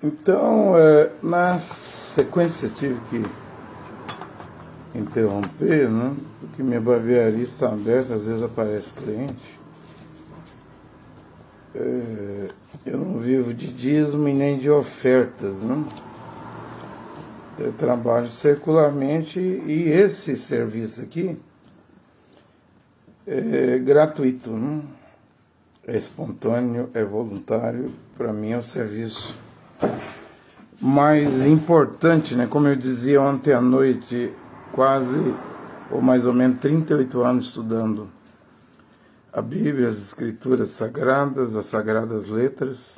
Então, na sequência tive que interromper, né? Porque minha barbearia está aberta, às vezes aparece cliente. Eu não vivo de dízimo e nem de ofertas, né? Eu trabalho circularmente e esse serviço aqui é gratuito, né? É espontâneo, é voluntário, para mim é o serviço mais importante, né? Como eu dizia ontem à noite, quase, ou mais ou menos 38 anos estudando a Bíblia, as Escrituras Sagradas, as Sagradas Letras.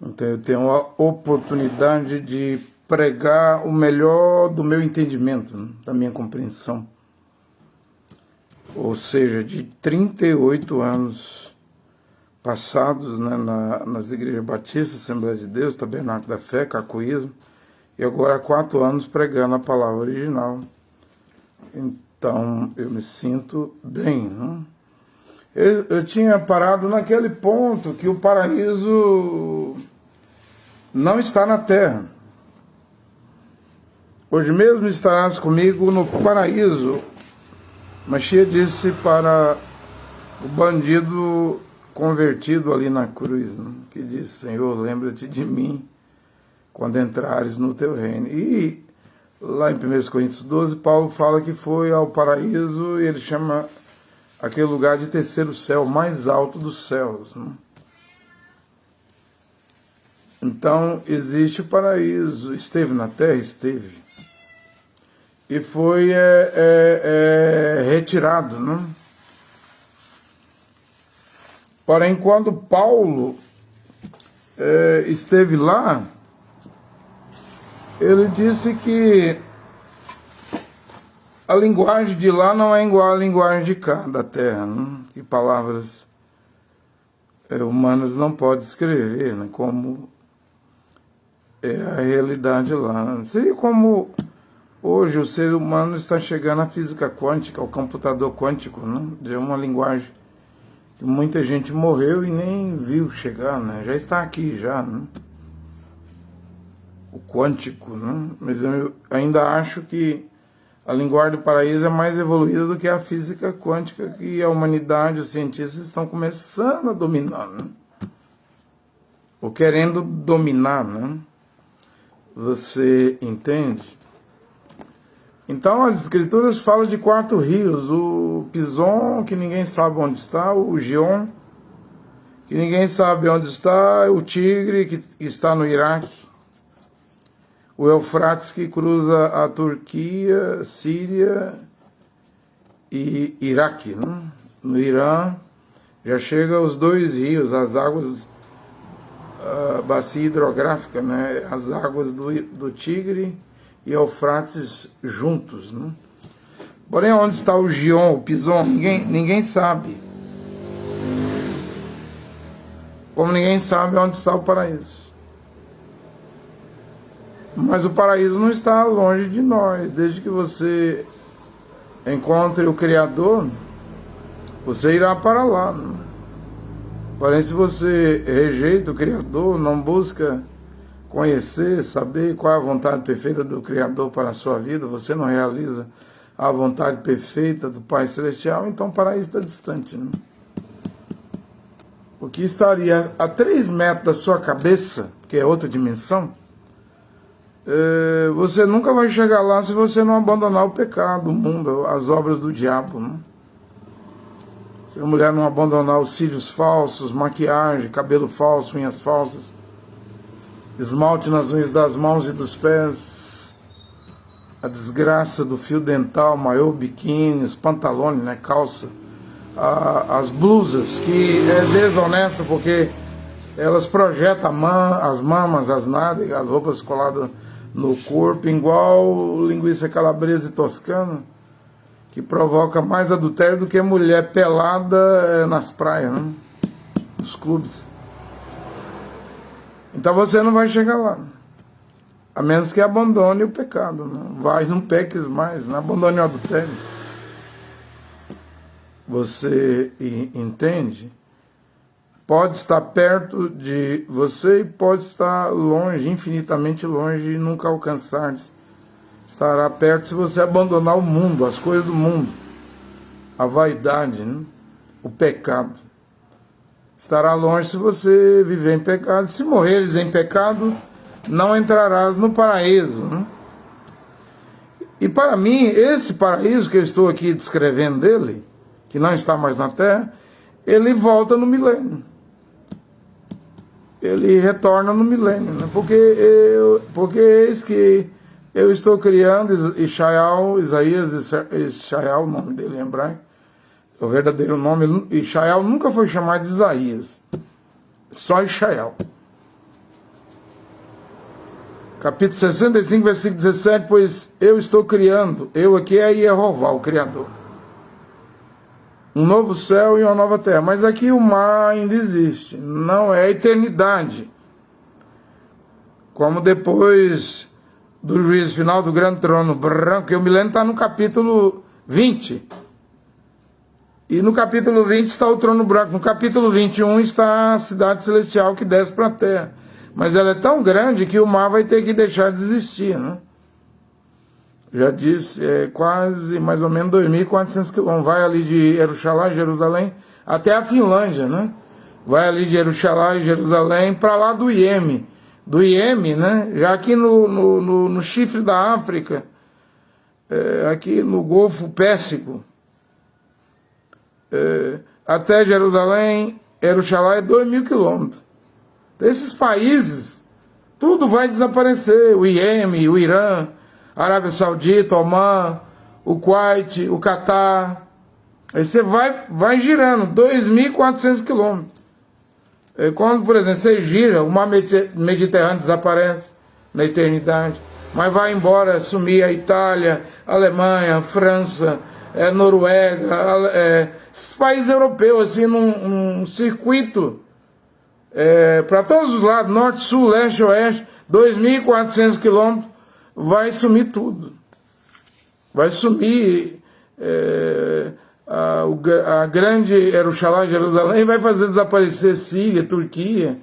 Então eu tenho a oportunidade de pregar o melhor do meu entendimento, né? Da minha compreensão. Ou seja, de 38 anos passados, né, nas igrejas batistas, Assembleia de Deus, Tabernáculo da Fé, Cacuísmo, e agora há 4 anos pregando a palavra original. Então eu me sinto bem, né? Eu tinha parado naquele ponto que o paraíso não está na terra. Hoje mesmo estarás comigo no paraíso. Mashiach disse para o bandido convertido ali na cruz, né? Que disse: Senhor, lembra-te de mim quando entrares no teu reino. E lá em 1 Coríntios 12, Paulo fala que foi ao paraíso e ele chama aquele lugar de terceiro céu, mais alto dos céus, né? Então, existe o paraíso. Esteve na terra? Esteve. E foi retirado, né? Porém, quando Paulo esteve lá, ele disse que a linguagem de lá não é igual à linguagem de cá, da terra, né? Que palavras humanas não podem escrever, né? Como é a realidade lá, né? Seria como hoje o ser humano está chegando à física quântica, ao computador quântico, né? De uma linguagem que muita gente morreu e nem viu chegar, né? Já está aqui, já, né? O quântico, né? Mas eu ainda acho que a linguagem do paraíso é mais evoluída do que a física quântica, que a humanidade, os cientistas estão começando a dominar, né? Ou querendo dominar, né? Você entende? Então as escrituras falam de 4 rios: o Pison, que ninguém sabe onde está; o Gion, que ninguém sabe onde está; o Tigre, que está no Iraque; o Eufrates, que cruza a Turquia, Síria e Iraque, né? No Irã já chega os 2 rios, as águas, a bacia hidrográfica, né? As águas do Tigre e Eufrates juntos, né? Porém, onde está o Gion, o Pison, ninguém sabe. Como ninguém sabe onde está o paraíso. Mas o paraíso não está longe de nós. Desde que você encontre o Criador, você irá para lá, né? Porém, se você rejeita o Criador, não busca conhecer, saber qual é a vontade perfeita do Criador para a sua vida, você não realiza a vontade perfeita do Pai Celestial, então o paraíso está distante, né? O que estaria a 3 metros da sua cabeça, que é outra dimensão, você nunca vai chegar lá se você não abandonar o pecado, o mundo, as obras do diabo, né? Se a mulher não abandonar os cílios falsos, maquiagem, cabelo falso, unhas falsas, esmalte nas unhas das mãos e dos pés, a desgraça do fio dental, maiô, biquíni, os pantalones, né, calça, as blusas, que é desonesta porque elas projetam as mamas, as nádegas, as roupas coladas no corpo, igual linguiça calabresa e toscana, que provoca mais adultério do que mulher pelada nas praias, né? Nos clubes. Então você não vai chegar lá, a menos que abandone o pecado, né? Vai, não peques mais, não abandone o adultério. Você entende? pode estar perto de você e pode estar longe, infinitamente longe, e nunca alcançar. Estará perto se você abandonar o mundo, as coisas do mundo, a vaidade, né? O pecado. Estará longe se você viver em pecado. Se morreres em pecado, não entrarás no paraíso, né? E para mim, esse paraíso que eu estou aqui descrevendo dele, que não está mais na terra, ele volta no milênio. Ele retorna no milênio, né? Porque eis que eu estou criando Isaías, o nome dele em hebraico, o verdadeiro nome, Ishael nunca foi chamado de Isaías, só Ishael. Capítulo 65, versículo 17, pois eu estou criando, eu aqui é Yehová, o Criador, um novo céu e uma nova terra. Mas aqui o mar ainda existe, não é a eternidade, como depois do juízo final do grande trono branco, que o milênio está no capítulo 20, e no capítulo 20 está o trono branco, no capítulo 21 está a cidade celestial que desce para a terra. Mas ela é tão grande que o mar vai ter que deixar de existir, né? Já disse, é quase mais ou menos 2.400 quilômetros. Vai ali de Jerusalém, até a Finlândia, né? Vai ali de Jerusalém, para lá do Iêmen. Do Iêmen, né? Já aqui no chifre da África, aqui no Golfo Pérsico, até Jerusalém é 2.000 quilômetros. Esses países, tudo vai desaparecer. O Iêmen, o Irã, a Arábia Saudita, Omã, o Kuwait, o Catar. Aí você vai girando 2.400 quilômetros. Quando, por exemplo, você gira, o mar Mediterrâneo desaparece na eternidade. Mas vai embora, sumir a Itália, a Alemanha, a França, Noruega, esses países europeus, assim, num circuito para todos os lados, norte, sul, leste, oeste, 2.400 quilômetros, vai sumir tudo. Vai sumir a grande Jerusalém, vai fazer desaparecer Síria, Turquia,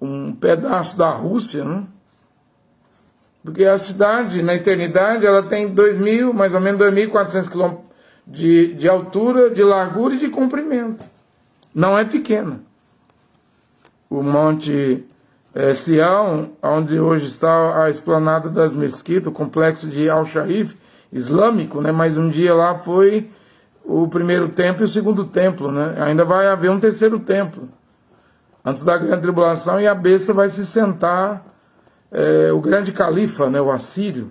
um pedaço da Rússia, né? Porque a cidade, na eternidade, ela tem mais ou menos 2.400 quilômetros de altura, de largura e de comprimento. Não é pequena. O Monte Sião, onde hoje está a esplanada das mesquitas, o complexo de Al-Sharif, islâmico, né? Mas um dia lá foi o primeiro templo e o segundo templo, né? Ainda vai haver um terceiro templo, antes da grande tribulação, e a besta vai se sentar, o grande califa, né? O assírio,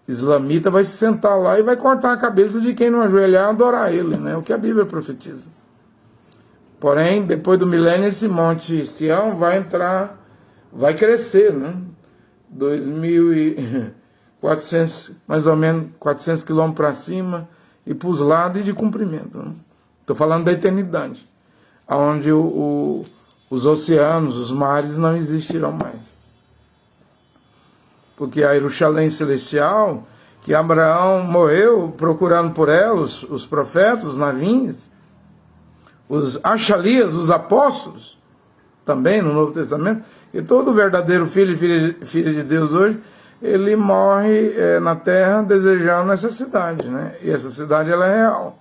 islamita, vai se sentar lá e vai cortar a cabeça de quem não ajoelhar e adorar ele, né? O que a Bíblia profetiza. Porém, depois do milênio, esse Monte Sião vai crescer, né? 2.400, mais ou menos 400 quilômetros para cima, e para os lados e de comprimento. Estou falando da eternidade, onde os oceanos, os mares não existirão mais. Porque a Jerusalém celestial, que Abraão morreu procurando por ela, os profetas, os navinhos, os achalias, os apóstolos, também no Novo Testamento, e todo verdadeiro filho e filha de Deus hoje, ele morre na terra desejando essa cidade, né? E essa cidade, ela é real.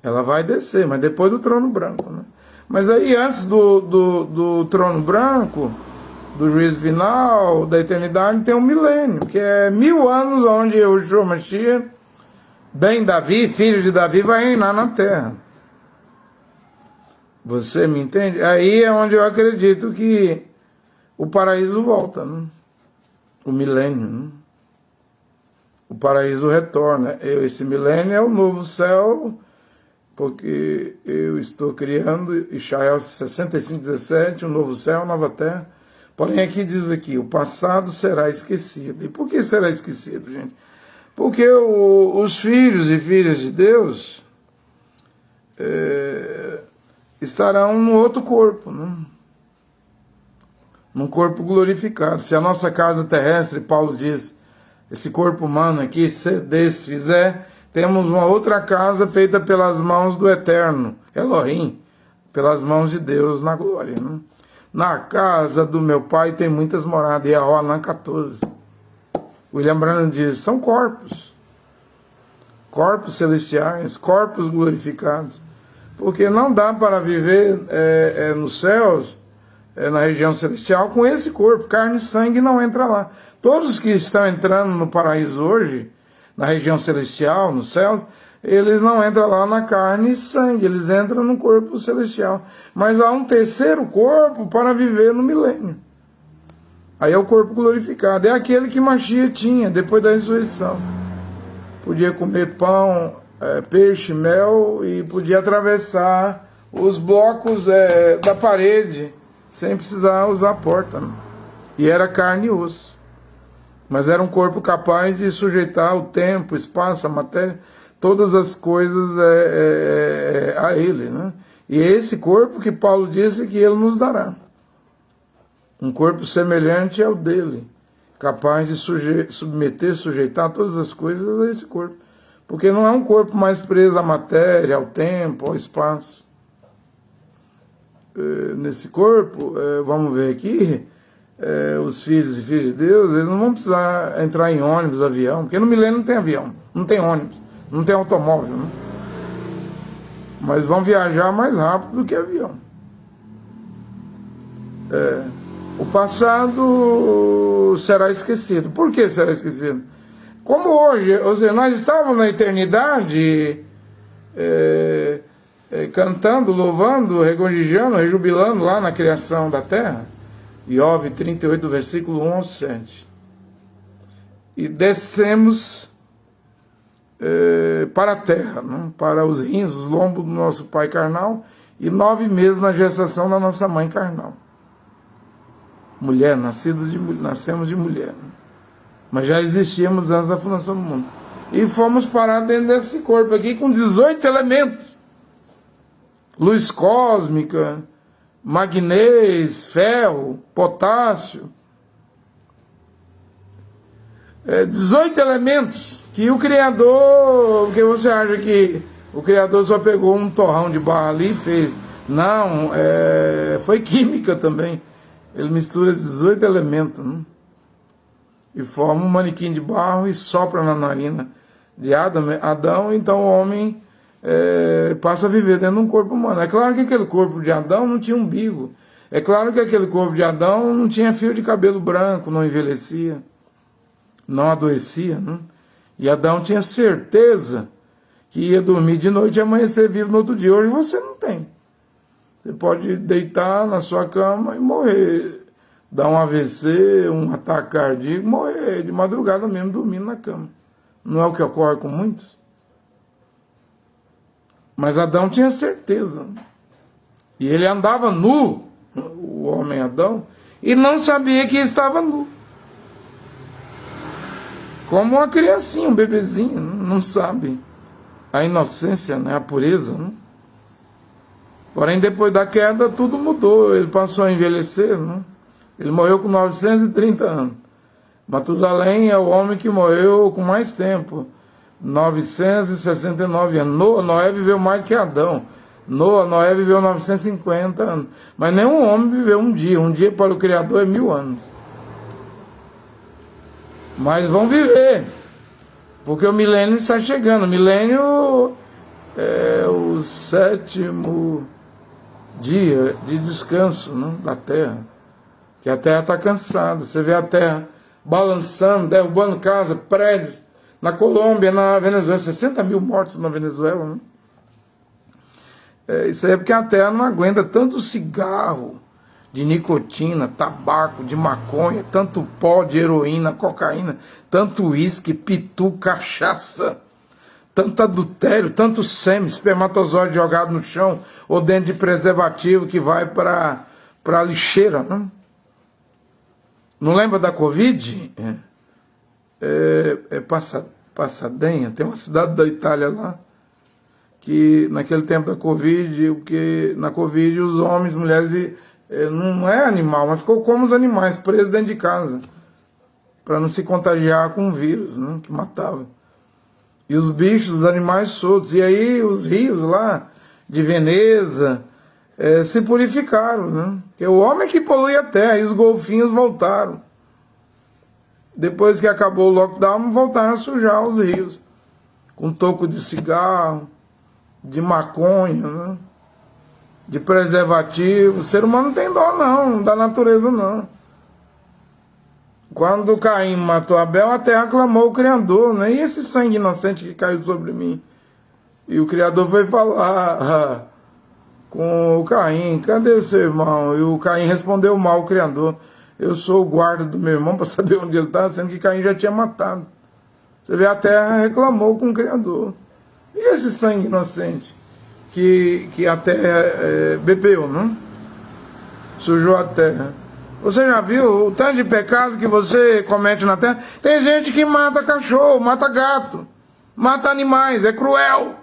Ela vai descer, mas depois do trono branco, né? Mas aí, antes do trono branco, do juízo final, da eternidade, tem um milênio, que é 1000 anos onde o Yeshua Mashiach, bem Davi, filho de Davi, vai reinar na terra. Você me entende? Aí é onde eu acredito que o paraíso volta, né? O milênio, né? O paraíso retorna. Esse milênio é o novo céu, porque eu estou criando, Isaías 65:17, um novo céu, uma nova terra. Porém, aqui diz aqui, o passado será esquecido. E por que será esquecido, gente? Porque os filhos e filhas de Deus estarão num outro corpo, né? Num corpo glorificado. Se a nossa casa terrestre, Paulo diz, esse corpo humano aqui, se desfizer, temos uma outra casa feita pelas mãos do Eterno, Elohim, pelas mãos de Deus na glória. Né? Na casa do meu pai tem muitas moradas, e a Alã 14. William Branham diz, são corpos celestiais, corpos glorificados, porque não dá para viver nos céus, na região celestial, com esse corpo, carne e sangue não entra lá. Todos que estão entrando no paraíso hoje, na região celestial, nos céus, eles não entram lá na carne e sangue, eles entram no corpo celestial. Mas há um terceiro corpo para viver no milênio. Aí é o corpo glorificado, é aquele que Mashiach tinha depois da ressurreição. Podia comer pão, peixe, mel e podia atravessar os blocos da parede sem precisar usar a porta. Né? E era carne e osso. Mas era um corpo capaz de sujeitar o tempo, o espaço, a matéria, todas as coisas a ele. Né? E é esse corpo que Paulo disse que ele nos dará. Um corpo semelhante ao dele, capaz de submeter, sujeitar todas as coisas a esse corpo. Porque não é um corpo mais preso à matéria, ao tempo, ao espaço. Nesse corpo, vamos ver aqui, os filhos e filhas de Deus, eles não vão precisar entrar em ônibus, avião, porque no milênio não tem avião, não tem ônibus, não tem automóvel, né? Mas vão viajar mais rápido do que avião. O passado será esquecido. Por que será esquecido? Como hoje, ou seja, nós estávamos na eternidade cantando, louvando, regozijando, rejubilando lá na criação da terra. Iov 38, versículo 1 ao 7. E descemos para a terra, né? Para os rins, os lombos do nosso pai carnal, e 9 meses na gestação da nossa mãe carnal. Mulher, nascemos de mulher. Né? Mas já existíamos antes da fundação do mundo. E fomos parar dentro desse corpo aqui com 18 elementos. Luz cósmica, magnês, ferro, potássio. 18 elementos que o Criador... Porque você acha que o Criador só pegou um torrão de barro ali e fez? Não, foi química também. Ele mistura 18 elementos, né? E forma um manequim de barro e sopra na narina de Adão, então o homem passa a viver dentro de um corpo humano. É claro que aquele corpo de Adão não tinha umbigo. É claro que aquele corpo de Adão não tinha fio de cabelo branco, não envelhecia, não adoecia. Né? E Adão tinha certeza que ia dormir de noite e amanhecer vivo no outro dia. Hoje você não tem. Você pode deitar na sua cama e morrer, dar um AVC, um ataque cardíaco, morrer de madrugada mesmo, dormindo na cama. Não é o que ocorre com muitos? Mas Adão tinha certeza. E ele andava nu, o homem Adão, e não sabia que estava nu. Como uma criancinha, um bebezinho, não sabe. A inocência, né? A pureza, né? Porém, depois da queda, tudo mudou. Ele passou a envelhecer, né? Ele morreu com 930 anos. Matusalém é o homem que morreu com mais tempo. 969 anos. Noé viveu mais que Adão. Noé viveu 950 anos. Mas nenhum homem viveu um dia. Um dia para o Criador é 1000 anos. Mas vão viver. Porque o milênio está chegando. O milênio é o 7º dia de descanso, né, da Terra. Que a Terra está cansada. Você vê a Terra balançando, derrubando casas, prédios. Na Colômbia, na Venezuela, 60 mil mortos na Venezuela. Né? Isso aí é porque a Terra não aguenta tanto cigarro de nicotina, tabaco, de maconha, tanto pó de heroína, cocaína, tanto uísque, pitu, cachaça, tanto adultério, tanto sêmen, espermatozoide jogado no chão ou dentro de preservativo que vai para a lixeira. Né? Não lembra da Covid? Passadenha, tem uma cidade da Itália lá, que naquele tempo da Covid, porque na Covid os homens, mulheres, não é animal, mas ficou como os animais, presos dentro de casa, para não se contagiar com o vírus, né, que matava. E os bichos, os animais soltos, e aí os rios lá, de Veneza, se purificaram, né? Porque o homem que polui a terra, e os golfinhos voltaram. Depois que acabou o lockdown, voltaram a sujar os rios. Com toco de cigarro, de maconha, né? De preservativo. O ser humano não tem dó não, da natureza não. Quando Caim matou Abel, a terra clamou o Criador, né? E esse sangue inocente que caiu sobre mim? E o Criador foi falar com o Caim, cadê o seu irmão? E o Caim respondeu mal ao Criador, eu sou o guarda do meu irmão para saber onde ele está, sendo que Caim já tinha matado. Você vê, a terra reclamou com o Criador. E esse sangue inocente que a terra bebeu, né? Sujou a terra. Você já viu o tanto de pecado que você comete na terra? Tem gente que mata cachorro, mata gato, mata animais, é cruel.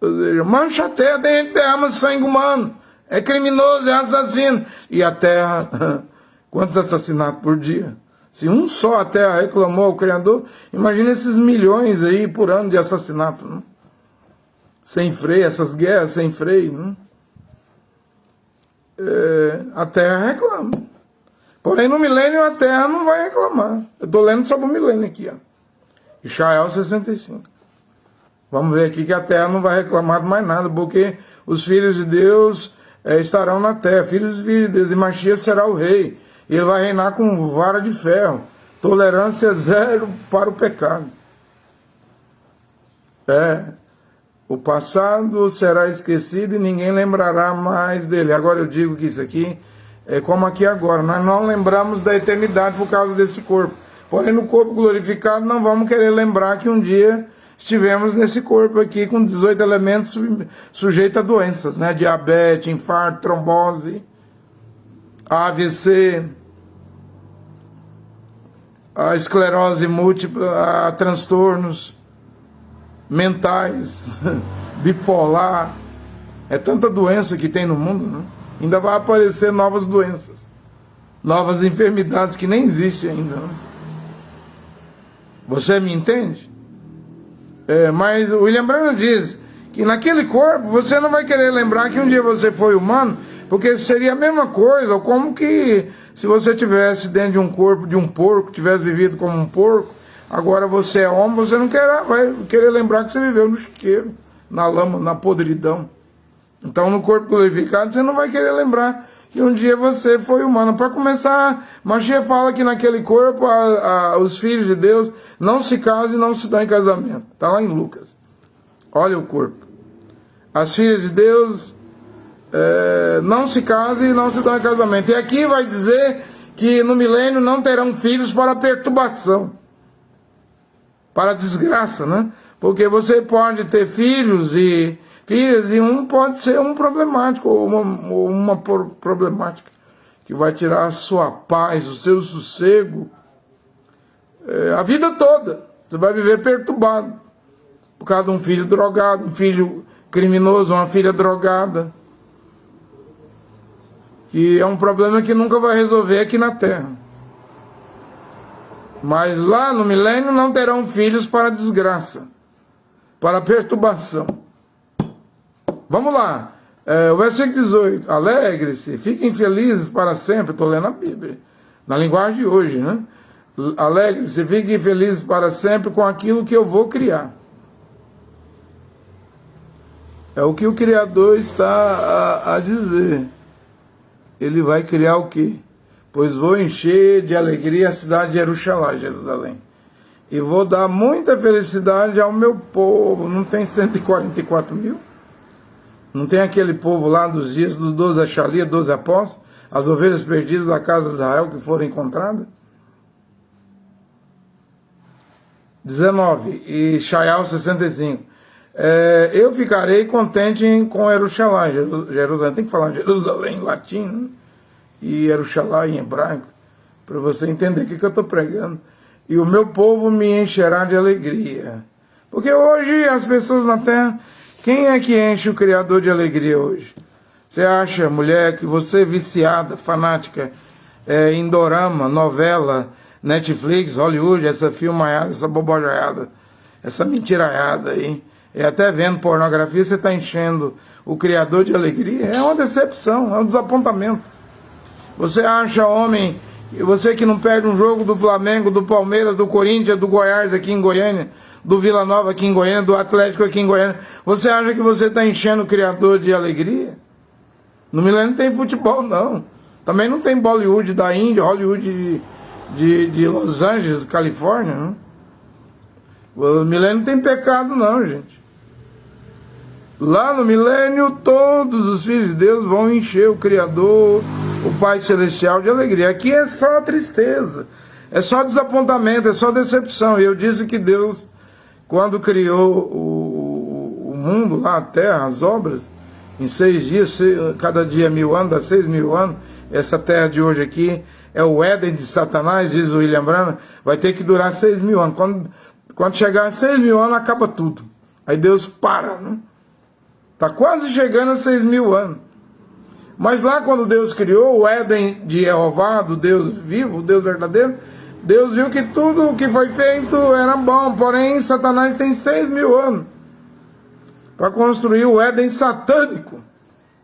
Ou seja, mancha a terra, tem gente que derrama sangue humano, é criminoso, é assassino. E a terra, quantos assassinatos por dia? Se um só a terra reclamou ao Criador, imagina esses milhões aí por ano de assassinato, né? Sem freio, essas guerras sem freio, né? A terra reclama. Porém, no milênio a terra não vai reclamar. Eu estou lendo sobre o milênio aqui, ó. Israel 65. Vamos ver aqui que a terra não vai reclamar de mais nada, porque os filhos de Deus estarão na terra, filhos e filhos de Deus, e Mashiach será o rei. Ele vai reinar com vara de ferro. Tolerância zero para o pecado. O passado será esquecido e ninguém lembrará mais dele. Agora eu digo que isso aqui é como aqui agora. Nós não lembramos da eternidade por causa desse corpo. Porém, no corpo glorificado, não vamos querer lembrar que um dia estivemos nesse corpo aqui com 18 elementos sujeitos a doenças, né? Diabetes, infarto, trombose, AVC, a esclerose múltipla, a transtornos mentais, bipolar. É tanta doença que tem no mundo, né? Ainda vai aparecer novas doenças, novas enfermidades que nem existem ainda, né? Você me entende? Mas o William Branham diz que naquele corpo você não vai querer lembrar que um dia você foi humano, porque seria a mesma coisa, como que se você tivesse dentro de um corpo de um porco, tivesse vivido como um porco, agora você é homem, você não vai querer lembrar que você viveu no chiqueiro, na lama, na podridão. Então no corpo glorificado você não vai querer lembrar que um dia você foi humano. Para começar, Mashiach fala que naquele corpo os filhos de Deus não se casam e não se dão em casamento. Está lá em Lucas. Olha o corpo. As filhas de Deus não se casam e não se dão em casamento. E aqui vai dizer que no milênio não terão filhos para perturbação, para desgraça, né? Porque você pode ter filhos e filhas e um pode ser um problemático ou uma problemática que vai tirar a sua paz, o seu sossego, a vida toda. Você vai viver perturbado por causa de um filho drogado, um filho criminoso, uma filha drogada, que é um problema que nunca vai resolver aqui na Terra. Mas lá no milênio não terão filhos para desgraça, para perturbação. Vamos lá, o versículo 18. Alegre-se, fiquem felizes para sempre. Estou lendo a Bíblia, na linguagem de hoje, né? Alegre-se, fiquem felizes para sempre com aquilo que eu vou criar. É o que o Criador está a dizer. Ele vai criar o quê? Pois vou encher de alegria a cidade de Jerusalém. E vou dar muita felicidade ao meu povo. Não tem 144 mil? Não tem aquele povo lá dos dias dos 12 Achalias, 12 apóstolos? As ovelhas perdidas da casa de Israel que foram encontradas? 19. E Shaial 65. Eu ficarei contente com Jerusalém. Tem que falar Jerusalém em latim, né? E Jerusalém em hebraico, para você entender o que eu estou pregando. E o meu povo me encherá de alegria. Porque hoje as pessoas na terra, quem é que enche o Criador de alegria hoje? Você acha, mulher, que você é viciada, fanática, em dorama, novela, Netflix, Hollywood, essa filmaiada, essa bobajaiada, essa mentiraiada aí, e até vendo pornografia, você está enchendo o Criador de alegria? É uma decepção, é um desapontamento. Você acha, homem, você que não perde um jogo do Flamengo, do Palmeiras, do Corinthians, do Goiás aqui em Goiânia, do Vila Nova aqui em Goiânia, do Atlético aqui em Goiânia, você acha que você está enchendo o Criador de alegria? No milênio não tem futebol, não. Também não tem Bollywood da Índia, Hollywood de Los Angeles, Califórnia, não. O milênio não tem pecado, não, gente. Lá no milênio, todos os filhos de Deus vão encher o Criador, o Pai Celestial, de alegria. Aqui é só tristeza, é só desapontamento, é só decepção. E eu disse que Deus, quando criou o mundo, lá a terra, as obras, em 6 dias, cada dia 1000 anos, dá 6.000 anos. Essa terra de hoje aqui é o Éden de Satanás, diz o William Branham, vai ter que durar 6.000 anos. Quando chegar a 6.000 anos, acaba tudo. Aí Deus para, né? Está quase chegando a 6.000 anos. Mas lá quando Deus criou o Éden de Jeová, do Deus vivo, o Deus verdadeiro, Deus viu que tudo o que foi feito era bom, porém Satanás tem 6.000 anos para construir o Éden satânico.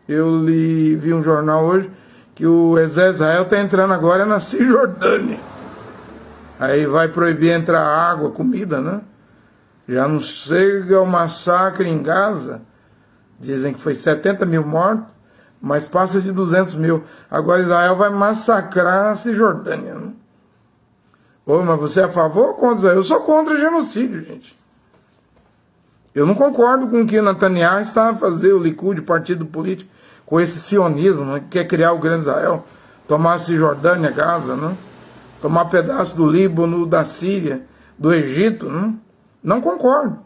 Eu vi um jornal hoje que o exército de Israel está entrando agora na Cisjordânia. Aí vai proibir entrar água, comida, né? Já não chega o massacre em Gaza. Dizem que foi 70.000 mortos, mas passa de 200.000. Agora Israel vai massacrar a Cisjordânia, né? Ô, mas você é a favor ou contra Israel? Eu sou contra genocídio, gente. Eu não concordo com o que Netanyahu está a fazer, o Likud, o partido político, com esse sionismo, né, que quer criar o grande Israel, tomar a Cisjordânia, Gaza, né? Tomar pedaço do Líbano, da Síria, do Egito, né? Não concordo.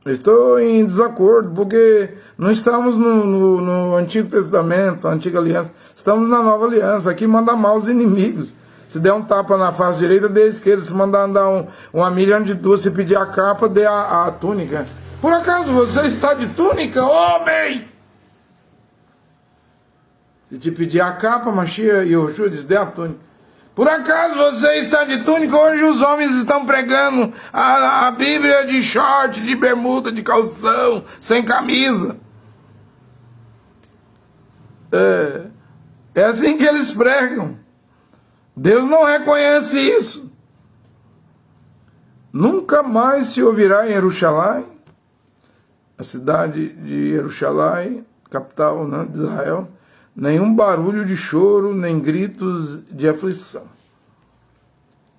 Estou em desacordo, porque não estamos no Antigo Testamento, na Antiga Aliança, estamos na Nova Aliança. Aqui manda mal os inimigos. Se der um tapa na face direita, dê a esquerda. Se mandar andar uma milha de duas, se pedir a capa, dê a túnica. Por acaso você está de túnica, homem? Se te pedir a capa, Mashiach e Yoshua diz, dê a túnica. Por acaso você está de túnica? Hoje os homens estão pregando a Bíblia de short, de bermuda, de calção, sem camisa. É assim que eles pregam. Deus não reconhece isso. Nunca mais se ouvirá em Jerusalém, a cidade de Jerusalém, capital, né, de Israel, nenhum barulho de choro, nem gritos de aflição.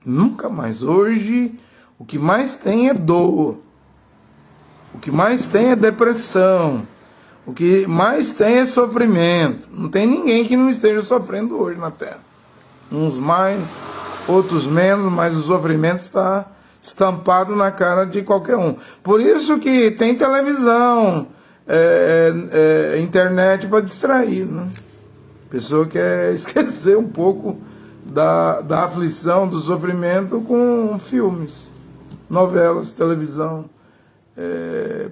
Nunca mais. Hoje, o que mais tem é dor. O que mais tem é depressão. O que mais tem é sofrimento. Não tem ninguém que não esteja sofrendo hoje na Terra. Uns mais, outros menos, mas o sofrimento está estampado na cara de qualquer um. Por isso que tem televisão, internet para distrair, né? A pessoa quer esquecer um pouco da aflição, do sofrimento com filmes, novelas, televisão,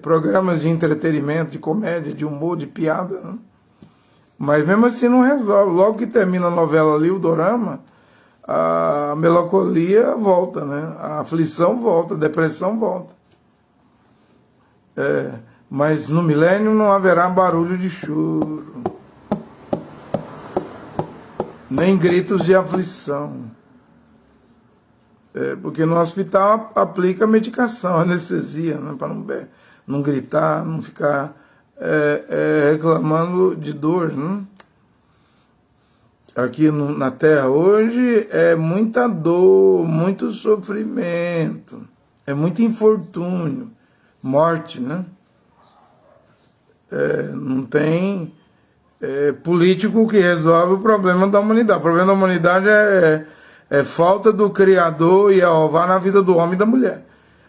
programas de entretenimento, de comédia, de humor, de piada, né? Mas mesmo assim não resolve. Logo que termina a novela ali, o dorama, a melancolia volta, né? A aflição volta, a depressão volta. Mas no milênio não haverá barulho de choro, nem gritos de aflição. Porque no hospital aplica medicação, anestesia, né, para não gritar, não ficar reclamando de dor, né? Aqui na Terra hoje é muita dor, muito sofrimento, é muito infortúnio, morte, né? Não tem político que resolve o problema da humanidade. O problema da humanidade é falta do Criador e Jeová na vida do homem e da mulher.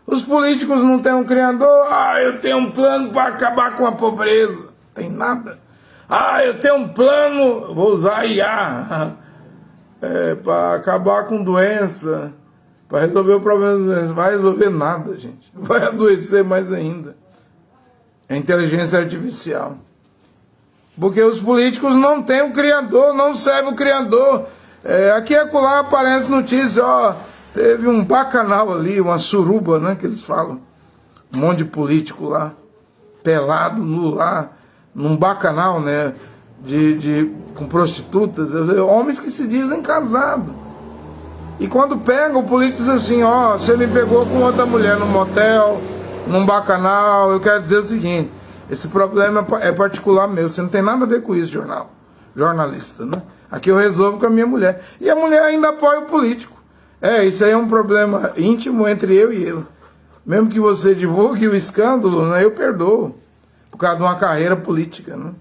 Os políticos não têm um Criador. Eu tenho um plano para acabar com a pobreza. Tem nada. Eu tenho um plano, vou usar IA, para acabar com doença, para resolver o problema da doença. Não vai resolver nada, gente. Vai adoecer mais ainda. É inteligência artificial. Porque os políticos não têm o Criador, não servem o Criador. Aqui e acolá aparece notícia, teve um bacanal ali, uma suruba, né, que eles falam. Um monte de político lá, pelado, nu lá, num bacanal, né, com prostitutas, homens que se dizem casados. E quando pega, o político diz assim, ó, você me pegou com outra mulher num motel, num bacanal, eu quero dizer o seguinte, esse problema é particular meu, você não tem nada a ver com isso, jornalista, né? Aqui eu resolvo com a minha mulher. E a mulher ainda apoia o político. Isso aí é um problema íntimo entre eu e ele. Mesmo que você divulgue o escândalo, né, eu perdoo, por causa de uma carreira política, né?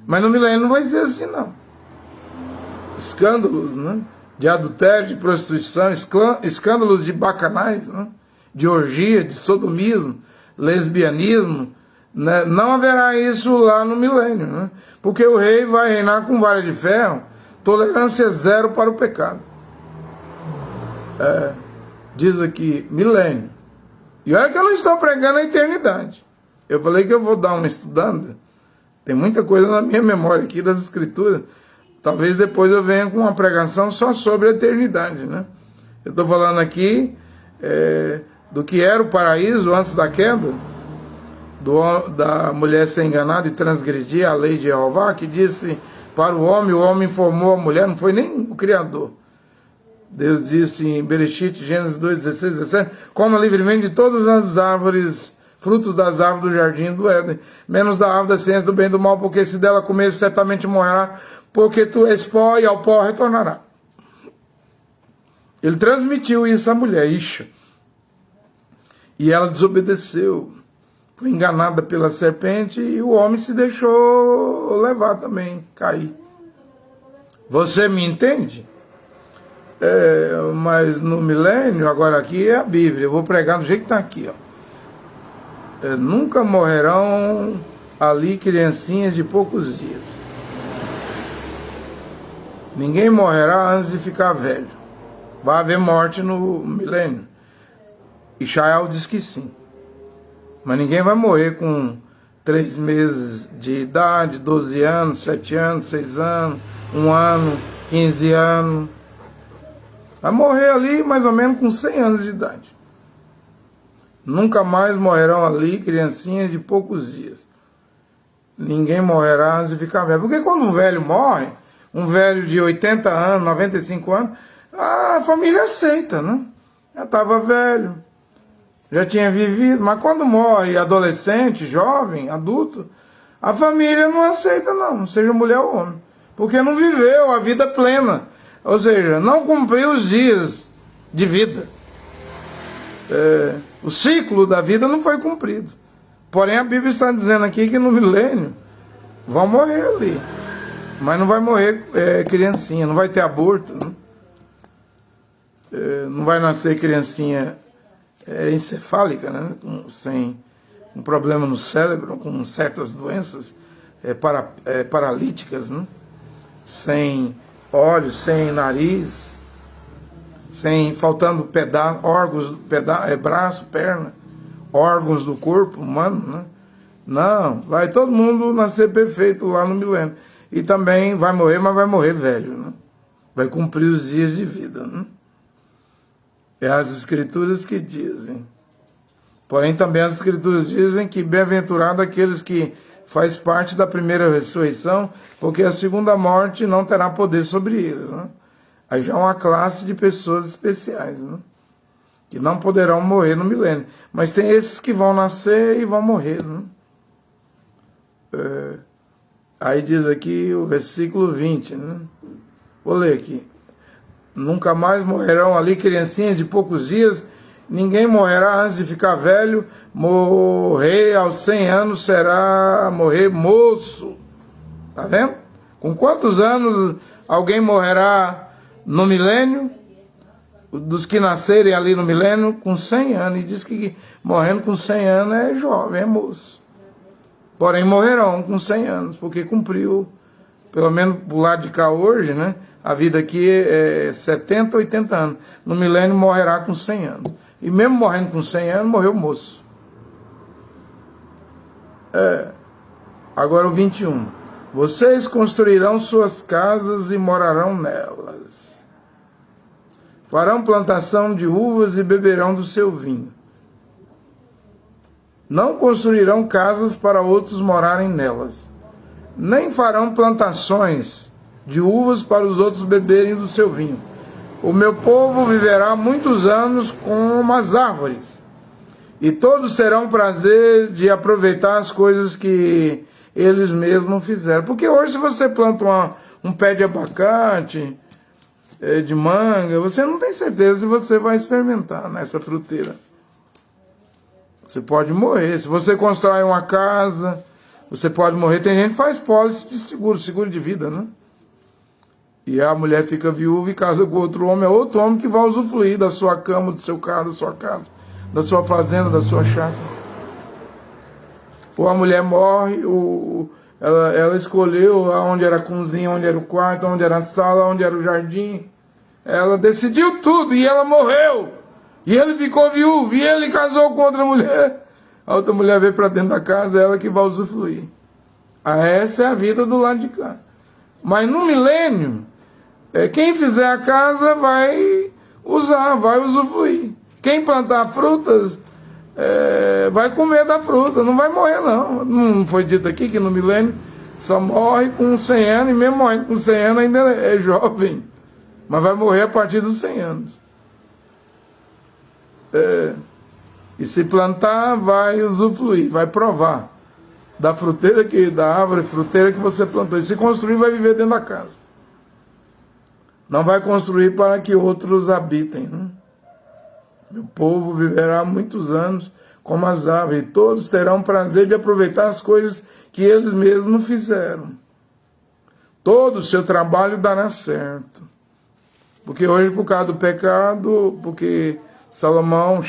Mas no milênio não vai ser assim, não. Escândalos, né, de adultério, de prostituição, escândalos de bacanais, né, de orgia, de sodomismo, lesbianismo, né, não haverá isso lá no milênio, né, porque o rei vai reinar com vara de ferro, tolerância zero para o pecado. Diz aqui, milênio. E olha que eu não estou pregando a eternidade. Eu falei que eu vou dar uma estudando. Tem muita coisa na minha memória aqui das escrituras. Talvez depois eu venha com uma pregação só sobre a eternidade, né? Eu estou falando aqui do que era o paraíso antes da queda, da mulher ser enganada e transgredir a lei de Jeová, que disse para o homem formou a mulher, não foi nem o Criador. Deus disse em Bereshit, Gênesis 2, 16, 17, coma livremente de todas as árvores, frutos das árvores do jardim do Éden, menos da árvore da ciência do bem e do mal, porque se dela comer, certamente morrerá, porque tu és pó e ao pó retornará. Ele transmitiu isso à mulher, Isha. E ela desobedeceu, foi enganada pela serpente e o homem se deixou levar também, cair. Você me entende? Mas no milênio, agora aqui é a Bíblia, eu vou pregar do jeito que está aqui, ó. Nunca morrerão ali criancinhas de poucos dias. Ninguém morrerá antes de ficar velho. Vai haver morte no milênio. Ishael diz que sim. Mas ninguém vai morrer com 3 meses de idade, 12 anos, 7 anos, 6 anos, 1 ano, 15 anos. Vai morrer ali mais ou menos com 100 anos de idade. Nunca mais morrerão ali criancinhas de poucos dias. Ninguém morrerá antes de ficar velho. Porque quando um velho morre, um velho de 80 anos, 95 anos, a família aceita, né? Já estava velho, já tinha vivido. Mas quando morre adolescente, jovem, adulto, a família não aceita não, seja mulher ou homem. Porque não viveu a vida plena. Ou seja, não cumpriu os dias de vida. O ciclo da vida não foi cumprido. Porém, a Bíblia está dizendo aqui que no milênio vão morrer ali. Mas não vai morrer criancinha, não vai ter aborto. Né? Não vai nascer criancinha encefálica, né? Sem um problema no cérebro, com certas doenças paralíticas, né? Sem olhos, sem nariz, faltando órgãos, braço, perna, órgãos do corpo humano, né? Não, vai todo mundo nascer perfeito lá no milênio. E também vai morrer, mas vai morrer velho, né? Vai cumprir os dias de vida, né? É as escrituras que dizem. Porém, também as escrituras dizem que bem-aventurado aqueles que faz parte da primeira ressurreição, porque a segunda morte não terá poder sobre eles, né? Aí já é uma classe de pessoas especiais, né? Que não poderão morrer no milênio. Mas tem esses que vão nascer e vão morrer, né? Aí diz aqui o versículo 20, né? Vou ler aqui. Nunca mais morrerão ali criancinhas de poucos dias, ninguém morrerá antes de ficar velho, morrer aos 100 anos será morrer moço. Tá vendo? Com quantos anos alguém morrerá no milênio? Dos que nascerem ali no milênio, com 100 anos. E diz que morrendo com 100 anos é jovem, é moço. Porém morrerão com 100 anos, porque cumpriu, pelo menos pro lado de cá hoje, né? A vida aqui é 70, 80 anos. No milênio morrerá com 100 anos. E mesmo morrendo com 100 anos, morreu moço. Agora o 21. Vocês construirão suas casas e morarão nelas. Farão plantação de uvas e beberão do seu vinho. Não construirão casas para outros morarem nelas, nem farão plantações de uvas para os outros beberem do seu vinho. O meu povo viverá muitos anos como as árvores, e todos terão prazer de aproveitar as coisas que eles mesmos fizeram. Porque hoje, se você planta um pé de abacate, de manga, você não tem certeza se você vai experimentar nessa fruteira. Você pode morrer. Se você constrói uma casa, você pode morrer. Tem gente que faz pólice de seguro de vida, né? E a mulher fica viúva e casa com outro homem. É outro homem que vai usufruir da sua cama, do seu carro, da sua casa, da sua fazenda, da sua chácara. Ou a mulher morre, ela escolheu onde era a cozinha, onde era o quarto, onde era a sala, onde era o jardim. Ela decidiu tudo e ela morreu. E ele ficou viúvo, e ele casou com outra mulher. A outra mulher veio para dentro da casa, é ela que vai usufruir. Essa é a vida do lado de cá. Mas no milênio, quem fizer a casa vai usar, vai usufruir. Quem plantar frutas, vai comer da fruta, não vai morrer não. Não foi dito aqui que no milênio só morre com 100 anos, e mesmo morrendo com 100 anos ainda é jovem. Mas vai morrer a partir dos 100 anos. E se plantar, vai usufruir, vai provar da fruteira da árvore fruteira que você plantou. E se construir, vai viver dentro da casa. Não vai construir para que outros habitem, né? Meu povo viverá muitos anos como as árvores, e todos terão prazer de aproveitar as coisas que eles mesmos fizeram. Todo o seu trabalho dará certo. Porque hoje, por causa do pecado, porque Salomão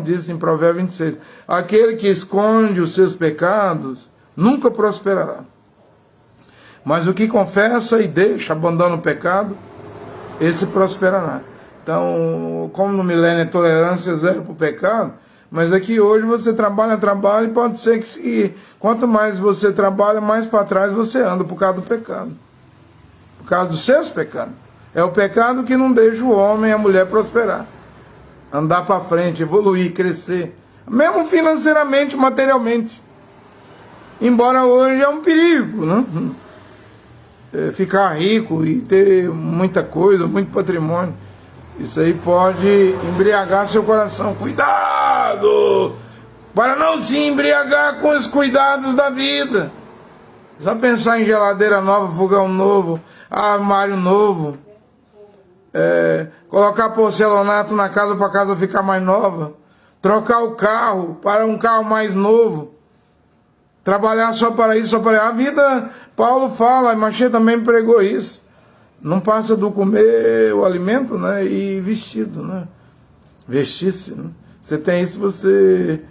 disse em Provérbios 26, aquele que esconde os seus pecados nunca prosperará. Mas o que confessa e deixa, abandona o pecado, esse prosperará. Então, como no milênio é tolerância zero para o pecado, mas aqui hoje você trabalha, e pode ser que quanto mais você trabalha, mais para trás você anda por causa do pecado. Por causa dos seus pecados. É o pecado que não deixa o homem e a mulher prosperar. Andar para frente, evoluir, crescer. Mesmo financeiramente, materialmente. Embora hoje é um perigo, né? Ficar rico e ter muita coisa, muito patrimônio. Isso aí pode embriagar seu coração. Cuidado! Para não se embriagar com os cuidados da vida. Só pensar em geladeira nova, fogão novo, armário novo. Colocar porcelanato na casa para a casa ficar mais nova. Trocar o carro para um carro mais novo. Trabalhar só para isso, só para isso. A vida, Paulo fala, Machê também pregou isso. Não passa do comer o alimento, né, e vestido, né? Vestir-se, né? Você tem isso, você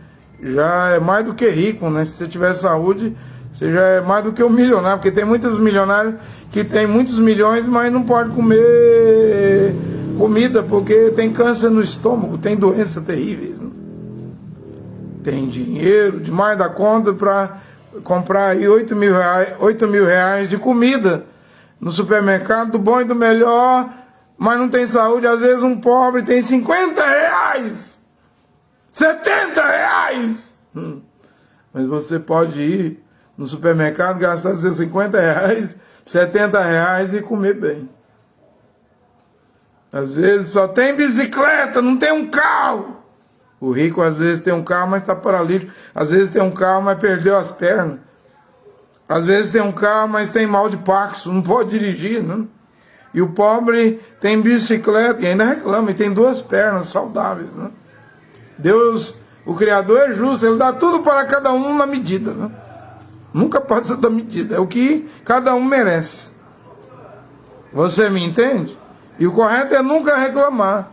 já é mais do que rico, né? Se você tiver saúde, você já é mais do que um milionário, porque tem muitos milionários que tem muitos milhões, mas não pode comer comida, porque tem câncer no estômago, tem doenças terríveis, né? Tem dinheiro demais da conta para comprar aí 8 mil reais de comida no supermercado, do bom e do melhor, mas não tem saúde. Às vezes um pobre tem 50 reais, 70 reais. Mas você pode ir no supermercado, gastar seus 50 reais, 70 reais e comer bem. Às vezes só tem bicicleta, não tem um carro. O rico às vezes tem um carro, mas está paralítico. Às vezes tem um carro, mas perdeu as pernas. Às vezes tem um carro, mas tem mal de Parkinson, não pode dirigir, né? E o pobre tem bicicleta e ainda reclama, e tem 2 pernas saudáveis, né? Deus, o Criador, é justo, Ele dá tudo para cada um na medida, né? Nunca passa da medida, é o que cada um merece. Você me entende? E o correto é nunca reclamar.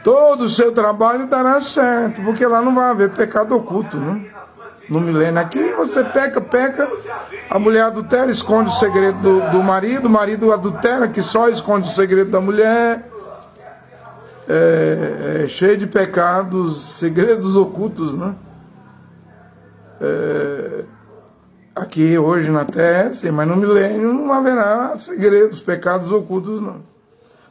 Todo o seu trabalho dará certo, porque lá não vai haver pecado oculto, né? No milênio. Aqui você peca, a mulher adultera, esconde o segredo do marido, o marido adultera, que só esconde o segredo da mulher. Cheio de pecados, segredos ocultos, né? Aqui hoje na terra, sim, mas no milênio não haverá segredos, pecados ocultos, não.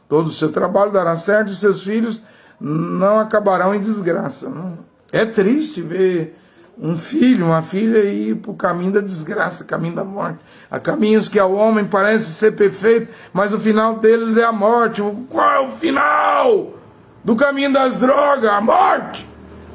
Todo o seu trabalho dará certo e seus filhos não acabarão em desgraça. Não? É triste ver um filho, uma filha ir para o caminho da desgraça, caminho da morte. Há caminhos que ao homem parece ser perfeito, mas o final deles é a morte. Qual é o final do caminho das drogas? A morte.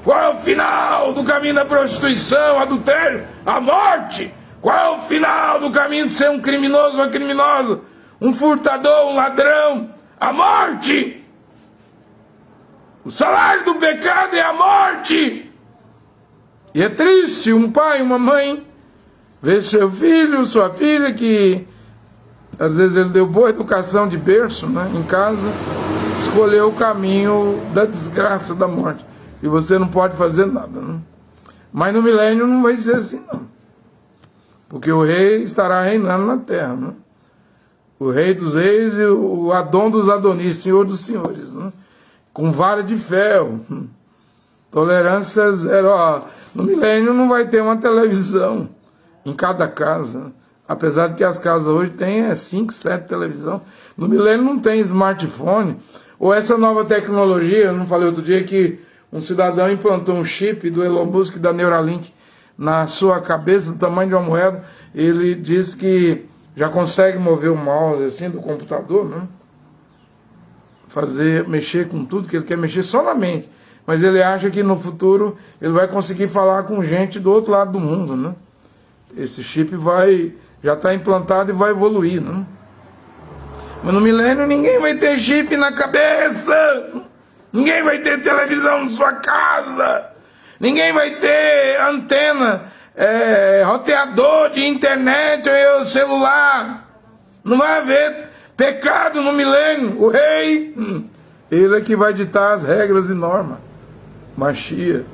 Qual é o final do caminho da prostituição, adultério? A morte. Qual é o final do caminho de ser um criminoso, uma criminosa, um furtador, um ladrão? A morte. O salário do pecado é a morte. E é triste um pai, uma mãe, ver seu filho, sua filha, que às vezes ele deu boa educação de berço, né, em casa, escolheu o caminho da desgraça, da morte. E você não pode fazer nada. Né? Mas no milênio não vai ser assim, não. Porque o rei estará reinando na terra. Né? O rei dos reis e o Adão dos Adonis, senhor dos senhores. Né? Com vara de ferro. Tolerância zero. Ó, no milênio não vai ter uma televisão em cada casa. Apesar de que as casas hoje têm 5, 7 televisões. No milênio não tem smartphone. Ou essa nova tecnologia, eu não falei outro dia que um cidadão implantou um chip do Elon Musk, da Neuralink, na sua cabeça, do tamanho de uma moeda. Ele diz que já consegue mover o mouse assim do computador, né? Mexer com tudo que ele quer mexer só na mente. Mas ele acha que no futuro ele vai conseguir falar com gente do outro lado do mundo, né? Esse chip já está implantado e vai evoluir, né? Mas no milênio ninguém vai ter chip na cabeça, ninguém vai ter televisão na sua casa, ninguém vai ter antena, roteador de internet ou celular. Não vai haver pecado no milênio. O rei, ele é que vai ditar as regras e normas. Machia,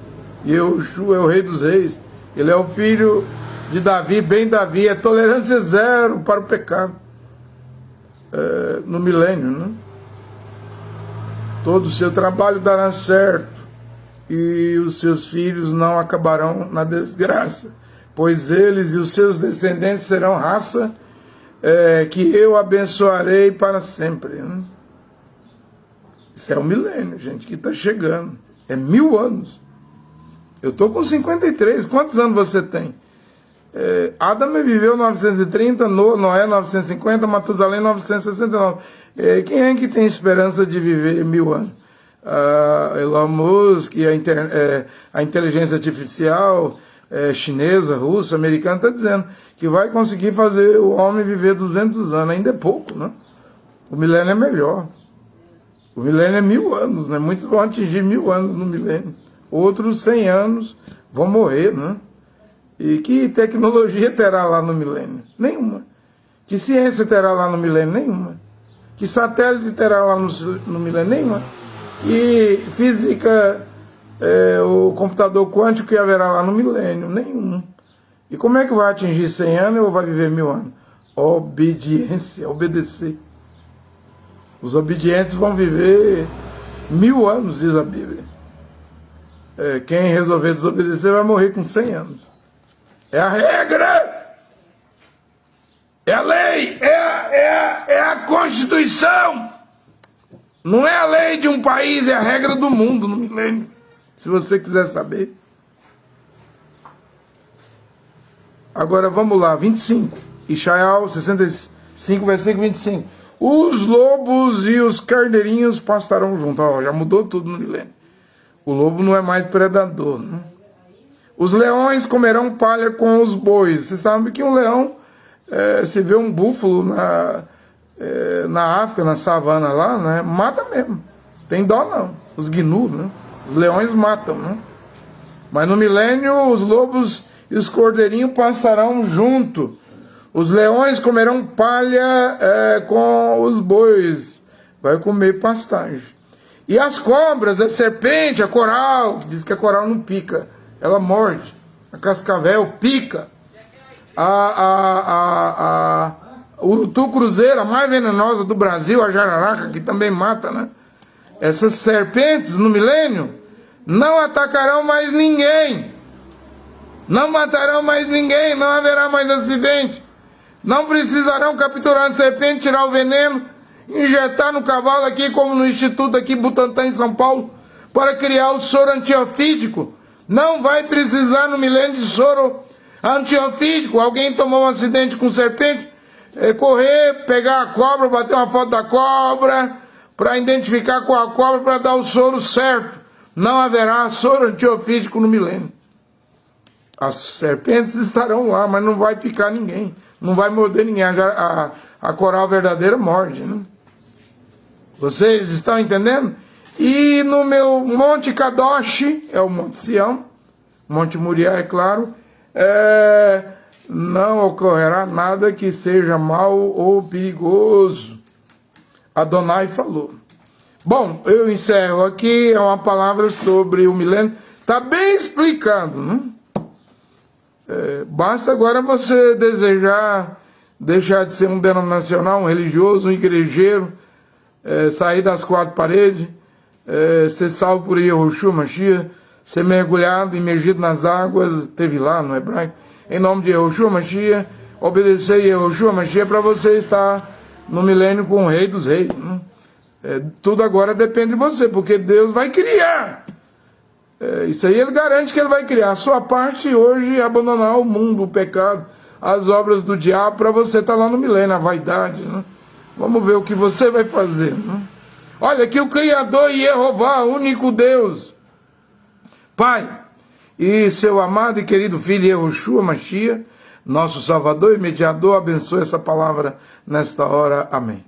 e Yeshua é o rei dos reis, ele é o filho de Davi, bem Davi, é tolerância zero para o pecado, no milênio, né? Todo o seu trabalho dará certo, e os seus filhos não acabarão na desgraça, pois eles e os seus descendentes serão raça que eu abençoarei para sempre, né? Isso é o milênio, gente, que está chegando. É 1000 anos. Eu estou com 53. Quantos anos você tem? Adão viveu 930, Noé 950, Matusalém 969. Quem é que tem esperança de viver 1000 anos? Elon Musk, a inteligência artificial chinesa, russa, americana, está dizendo que vai conseguir fazer o homem viver 200 anos. Ainda é pouco, né? O milênio é melhor. O milênio é 1000 anos, né? Muitos vão atingir 1000 anos no milênio. Outros 100 anos vão morrer, né? E que tecnologia terá lá no milênio? Nenhuma. Que ciência terá lá no milênio? Nenhuma. Que satélite terá lá no milênio? Nenhuma. Que física, o computador quântico que haverá lá no milênio? Nenhum. E como é que vai atingir 100 anos ou vai viver 1000 anos? Obediência, obedecer. Os obedientes vão viver 1000 anos, diz a Bíblia. Quem resolver desobedecer vai morrer com 100 anos. É a regra! É a lei! É a Constituição! Não é a lei de um país, é a regra do mundo no milênio. Se você quiser saber. Agora vamos lá, 25. Ishaiah 65, versículo 25. Os lobos e os carneirinhos pastarão junto. Ó, já mudou tudo no milênio. O lobo não é mais predador. Né? Os leões comerão palha com os bois. Você sabe que um leão, se vê um búfalo na África, na savana lá, né, mata mesmo. Tem dó não. Os gnus, né? Os leões matam. Né? Mas no milênio os lobos e os cordeirinhos pastarão junto. Os leões comerão palha com os bois. Vai comer pastagem. E as cobras, a serpente, a coral, que diz que a coral não pica, ela morde. A cascavel pica. O urutu cruzeiro, a mais venenosa do Brasil, a jararaca, que também mata, né? Essas serpentes no milênio não atacarão mais ninguém. Não matarão mais ninguém, não haverá mais acidente. Não precisarão capturar a serpente, tirar o veneno, injetar no cavalo aqui, como no Instituto aqui, Butantan, em São Paulo, para criar o soro antiofídico. Não vai precisar no milênio de soro antiofídico. Alguém tomou um acidente com serpente, correr, pegar a cobra, bater uma foto da cobra, para identificar qual a cobra, para dar o soro certo. Não haverá soro antiofídico no milênio. As serpentes estarão lá, mas não vai picar ninguém. Não vai morder ninguém. A coral verdadeira morde, né? Vocês estão entendendo? E no meu Monte Kadosh, é o Monte Sião, Monte Moriá, é claro, não ocorrerá nada que seja mal ou perigoso. Adonai falou. Bom, eu encerro aqui, é uma palavra sobre o milênio. Está bem explicado, né? Basta agora você desejar deixar de ser um denominacional, um religioso, um igrejeiro, sair das quatro paredes, ser salvo por Yehoshua Mashiach, ser mergulhado, imergido nas águas, teve lá no hebraico, em nome de Yehoshua Mashiach, obedecer Yehoshua Mashiach para você estar no milênio com o Rei dos Reis. Né? Tudo agora depende de você, porque Deus vai criar. Isso aí ele garante que ele vai criar. A sua parte hoje é abandonar o mundo, o pecado, as obras do diabo, para você estar lá no milênio, a vaidade. Né? Vamos ver o que você vai fazer. Né? Olha aqui o Criador Yehová, único Deus, Pai, e seu amado e querido Filho Yehoshua Mashiach, nosso Salvador e Mediador, abençoe essa palavra nesta hora. Amém.